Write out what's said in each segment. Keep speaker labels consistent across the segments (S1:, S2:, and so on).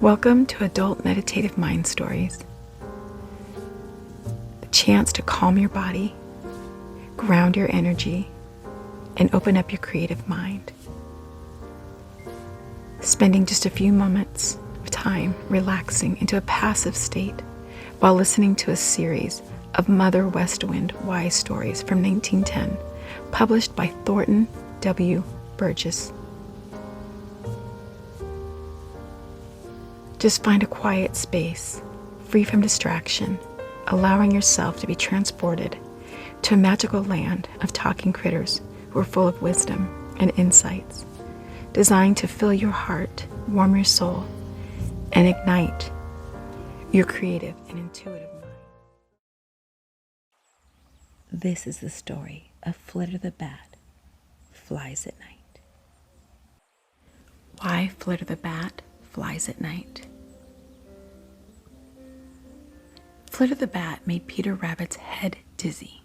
S1: Welcome to Adult Meditative Mind Stories. The chance to calm your body, ground your energy, and open up your creative mind. Spending just a few moments of time relaxing into a passive state while listening to a series of Mother West Wind wise stories from 1910, published by Thorton W. Burgess. Just find a quiet space, free from distraction, allowing yourself to be transported to a magical land of talking critters who are full of wisdom and insights, designed to fill your heart, warm your soul, and ignite your creative and intuitive mind. This is the story of Flitter the Bat, Flies at Night. Why Flitter the Bat flies at night? Flitter the Bat made Peter Rabbit's head dizzy.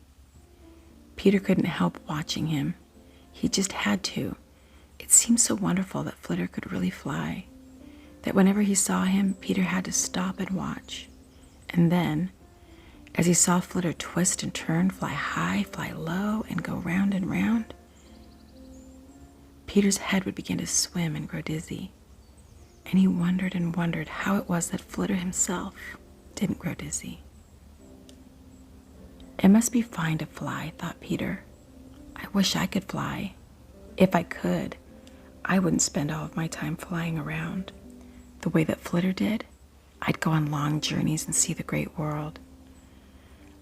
S1: Peter couldn't help watching him. He just had to. It seemed so wonderful that Flitter could really fly, that whenever he saw him, Peter had to stop and watch. And then, as he saw Flitter twist and turn, fly high, fly low, and go round and round, Peter's head would begin to swim and grow dizzy. And he wondered and wondered how it was that Flitter himself didn't grow dizzy. It must be fine to fly, thought Peter. I wish I could fly. If I could, I wouldn't spend all of my time flying around. The way that Flitter did, I'd go on long journeys and see the great world.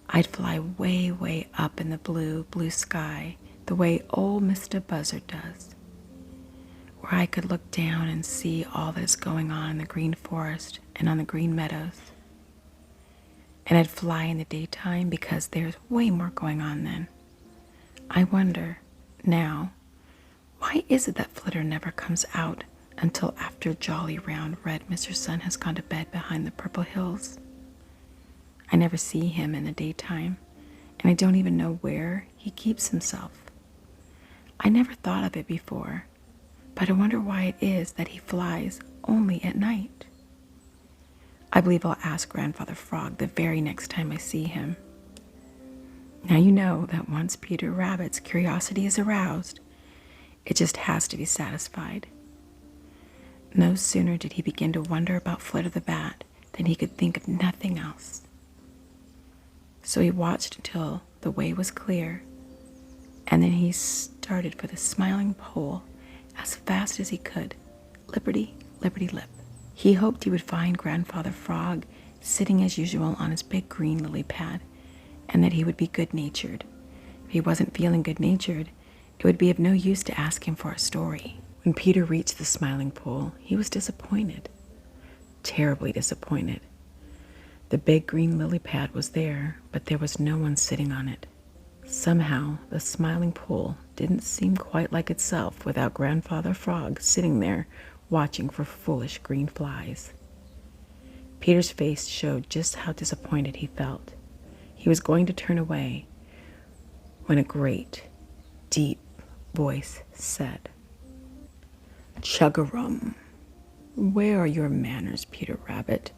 S1: I'd fly way, way up in the blue, blue sky, the way old Mr. Buzzard does, where I could look down and see all that is going on in the green forest and on the green meadows. And I'd fly in the daytime because there's way more going on then. I wonder, now, why is it that Flitter never comes out until after jolly round red Mr. Sun has gone to bed behind the purple hills? I never see him in the daytime, and I don't even know where he keeps himself. I never thought of it before, but I wonder why it is that he flies only at night. I believe I'll ask Grandfather Frog the very next time I see him. Now you know that once Peter Rabbit's curiosity is aroused, it just has to be satisfied. No sooner did he begin to wonder about Flitter the Bat than he could think of nothing else. So he watched until the way was clear, and then he started for the Smiling Pool as fast as he could, lipperty, lipperty, lip. He hoped he would find Grandfather Frog sitting as usual on his big green lily pad, and that he would be good-natured. If he wasn't feeling good-natured, it would be of no use to ask him for a story. When Peter reached the Smiling Pool, he was disappointed, terribly disappointed. The big green lily pad was there, but there was no one sitting on it. Somehow, the Smiling Pool didn't seem quite like itself without Grandfather Frog sitting there watching for foolish green flies. Peter's face showed just how disappointed he felt. He was going to turn away when a great, deep voice said, "Chug-a-rum, where are your manners, Peter Rabbit,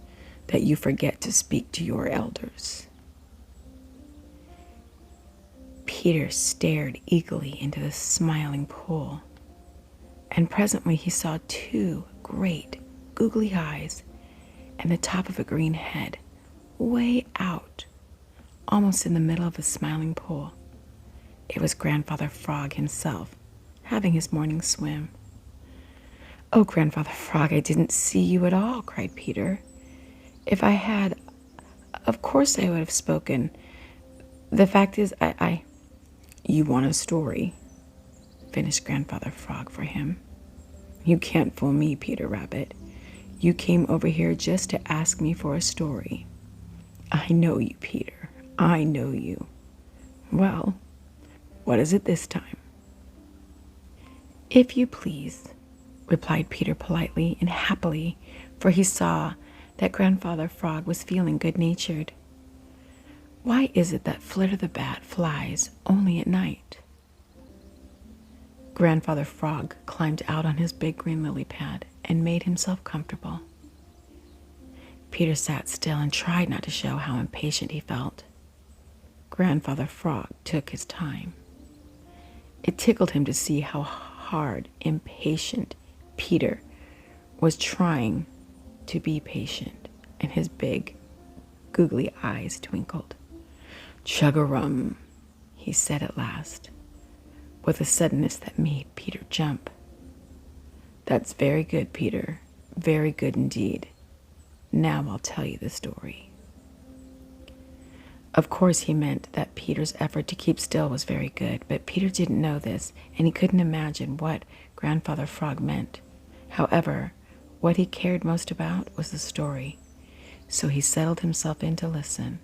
S1: that you forget to speak to your elders?" Peter stared eagerly into the Smiling Pool, and presently he saw two great googly eyes and the top of a green head way out, almost in the middle of the Smiling Pool. It was Grandfather Frog himself, having his morning swim. "Oh, Grandfather Frog, I didn't see you at all," cried Peter. "If I had, of course I would have spoken. The fact is, You want a story?" finished Grandfather Frog for him. "You can't fool me, Peter Rabbit. You came over here just to ask me for a story. I know you, Peter. I know you. Well, what is it this time?" "If you please," replied Peter politely and happily, for he saw that Grandfather Frog was feeling good-natured. "Why is it that Flitter the Bat flies only at night?" Grandfather Frog climbed out on his big green lily pad and made himself comfortable. Peter sat still and tried not to show how impatient he felt. Grandfather Frog took his time. It tickled him to see how hard, impatient Peter was trying to be patient, and his big, googly eyes twinkled. "Chug-a-rum," he said at last, with a suddenness that made Peter jump. "That's very good, Peter, very good indeed. Now I'll tell you the story." Of course, he meant that Peter's effort to keep still was very good, but Peter didn't know this, and he couldn't imagine what Grandfather Frog meant. However, what he cared most about was the story, so he settled himself in to listen,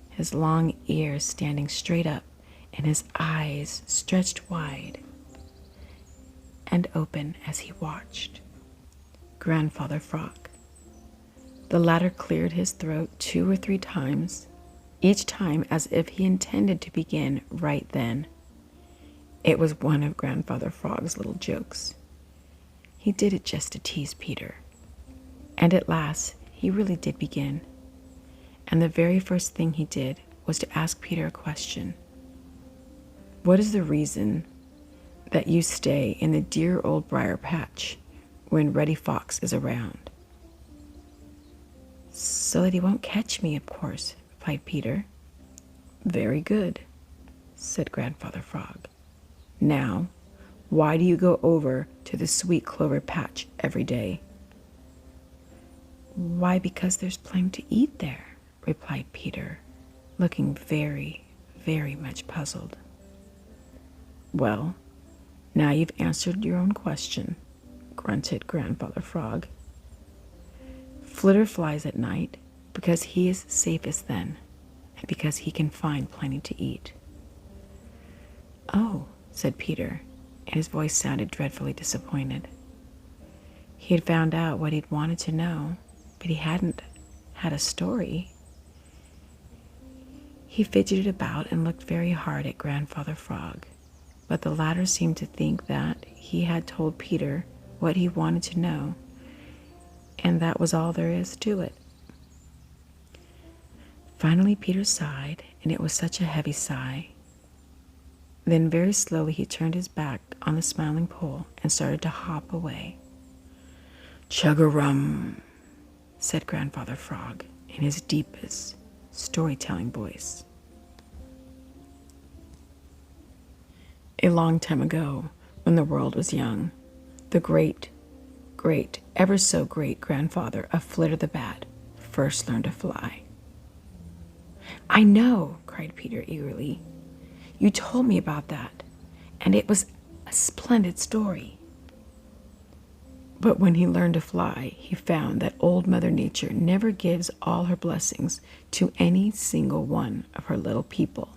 S1: his long ears standing straight up and his eyes stretched wide and open as he watched Grandfather Frog. The latter cleared his throat 2 or 3 times, each time as if he intended to begin right then. It was one of Grandfather Frog's little jokes. He did it just to tease Peter. And at last, he really did begin. And the very first thing he did was to ask Peter a question. "What is the reason that you stay in the dear old briar patch when Reddy Fox is around?" "So that he won't catch me, of course," replied Peter. "Very good," said Grandfather Frog. "Now, why do you go over to the sweet clover patch every day?" "Why, because there's plenty to eat there," replied Peter, looking very, very much puzzled. "Well, now you've answered your own question," grunted Grandfather Frog. "Flitter flies at night because he is safest then, and because he can find plenty to eat." "Oh," said Peter, and his voice sounded dreadfully disappointed. He had found out what he'd wanted to know, but he hadn't had a story. He fidgeted about and looked very hard at Grandfather Frog, but the latter seemed to think that he had told Peter what he wanted to know, and that was all there is to it. Finally, Peter sighed, and it was such a heavy sigh. Then very slowly he turned his back on the Smiling Pool and started to hop away. "Chug-a-rum," said Grandfather Frog in his deepest storytelling voice. A long time ago, when the world was young, the great, ever so great grandfather of Flitter the Bat first learned to fly. "I know," cried Peter eagerly. "You told me about that, and it was a splendid story." But when he learned to fly, he found that Old Mother Nature never gives all her blessings to any single one of her little people,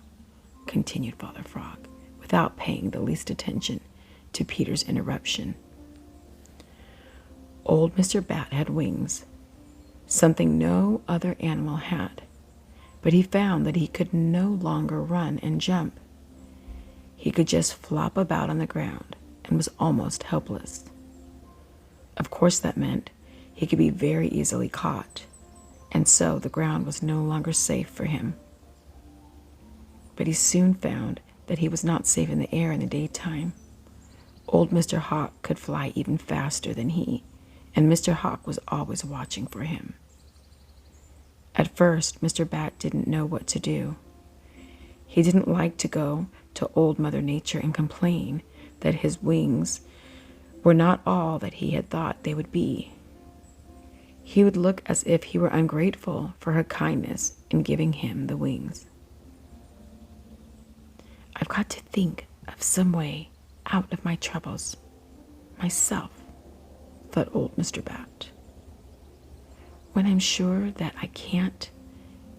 S1: continued Father Frog, without paying the least attention to Peter's interruption. Old Mr. Bat had wings, something no other animal had, but he found that he could no longer run and jump. He could just flop about on the ground and was almost helpless. Of course, that meant he could be very easily caught, and so the ground was no longer safe for him. But he soon found that he was not safe in the air in the daytime. Old Mr. Hawk could fly even faster than he, and Mr. Hawk was always watching for him. At first, Mr. Bat didn't know what to do. He didn't like to go to Old Mother Nature and complain that his wings were not all that he had thought they would be. He would look as if he were ungrateful for her kindness in giving him the wings. "I've got to think of some way out of my troubles myself," thought old Mr. Bat. "When I'm sure that I can't,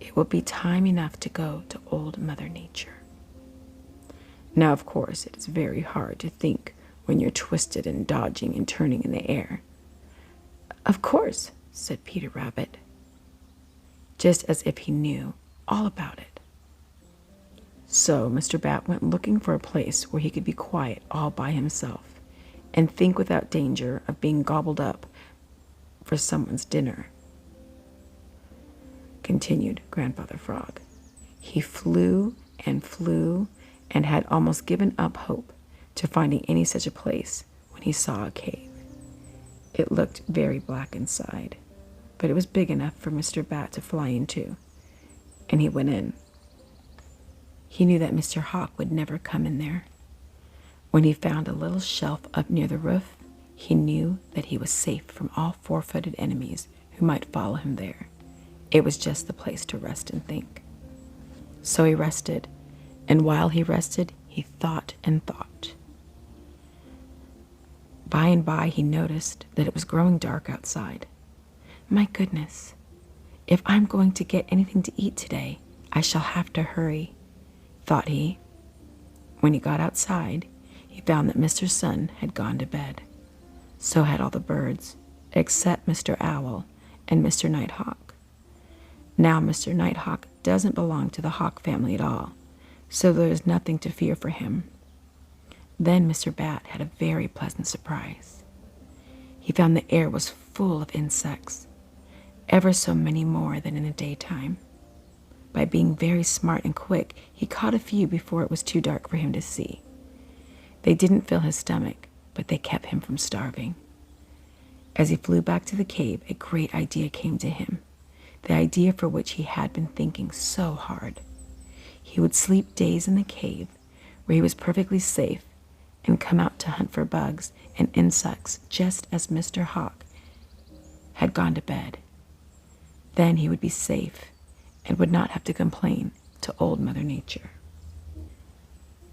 S1: it will be time enough to go to Old Mother Nature." Now, of course, it is very hard to think when you're twisted and dodging and turning in the air. "Of course," said Peter Rabbit, just as if he knew all about it. So Mr. Bat went looking for a place where he could be quiet all by himself and think without danger of being gobbled up for someone's dinner. continued Grandfather Frog. He flew and had almost given up hope to finding any such a place when he saw a cave. It looked very black inside, but it was big enough for Mr. Bat to fly into, and he went in. He knew that Mr. Hawk would never come in there. When he found a little shelf up near the roof, he knew that he was safe from all four-footed enemies who might follow him there. It was just the place to rest and think. So he rested, and while he rested, he thought and thought. By and by, he noticed that it was growing dark outside. My goodness, if I'm going to get anything to eat today, I shall have to hurry, thought he. When he got outside, he found that Mr. Sun had gone to bed. So had all the birds, except Mr. Owl and Mr. Nighthawk. Now Mr. Nighthawk doesn't belong to the hawk family at all, so there is nothing to fear for him. Then Mr. Bat had a very pleasant surprise. He found the air was full of insects, ever so many more than in the daytime. By being very smart and quick, he caught a few before it was too dark for him to see. They didn't fill his stomach, but they kept him from starving. As he flew back to the cave, a great idea came to him, the idea for which he had been thinking so hard. He would sleep days in the cave, where he was perfectly safe, and come out to hunt for bugs and insects just as Mr. Hawk had gone to bed. Then he would be safe and would not have to complain to old Mother Nature.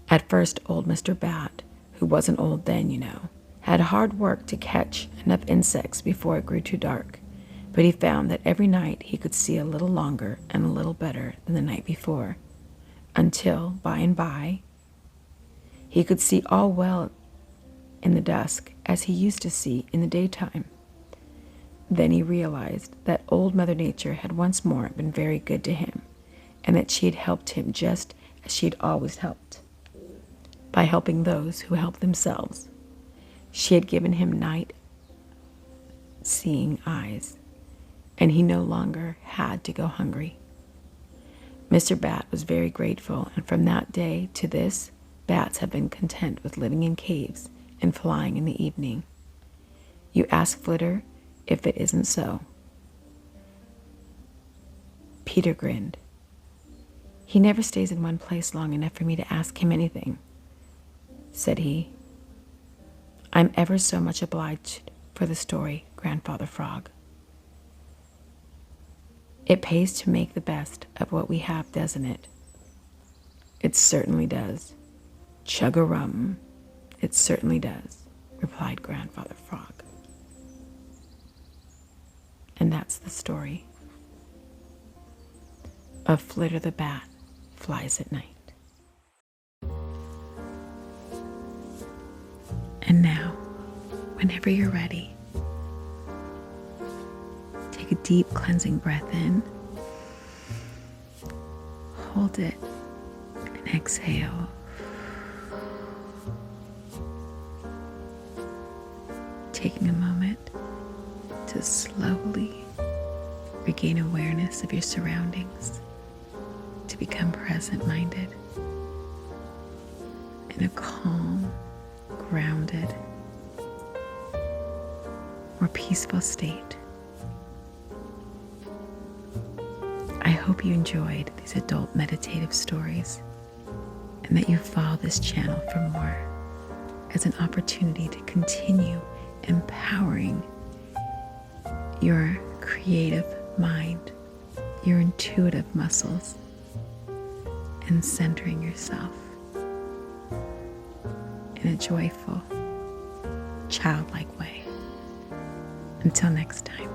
S1: At first, old Mr. Bat, who wasn't old then, had hard work to catch enough insects before it grew too dark, but he found that every night he could see a little longer and a little better than the night before, until, by and by, he could see all well in the dusk as he used to see in the daytime. Then he realized that old Mother Nature had once more been very good to him, and that she had helped him just as she had always helped, by helping those who help themselves. She had given him night-seeing eyes, and he no longer had to go hungry. Mr. Bat was very grateful, and from that day to this, bats have been content with living in caves and flying in the evening. You ask Flitter if it isn't so. Peter grinned. He never stays in one place long enough for me to ask him anything, said he. I'm ever so much obliged for the story, Grandfather Frog. It pays to make the best of what we have, doesn't it? It certainly does. Chug-a-rum, it certainly does, replied Grandfather Frog. And that's the story of Flitter the Bat Flies at Night. And now, whenever you're ready, take a deep cleansing breath in, hold it, and exhale. Taking a moment to slowly regain awareness of your surroundings, to become present-minded in a calm, grounded, more peaceful state. I hope you enjoyed these adult meditative stories and that you follow this channel for more as an opportunity to continue empowering your creative mind, your intuitive muscles, and centering yourself in a joyful, childlike way. Until next time.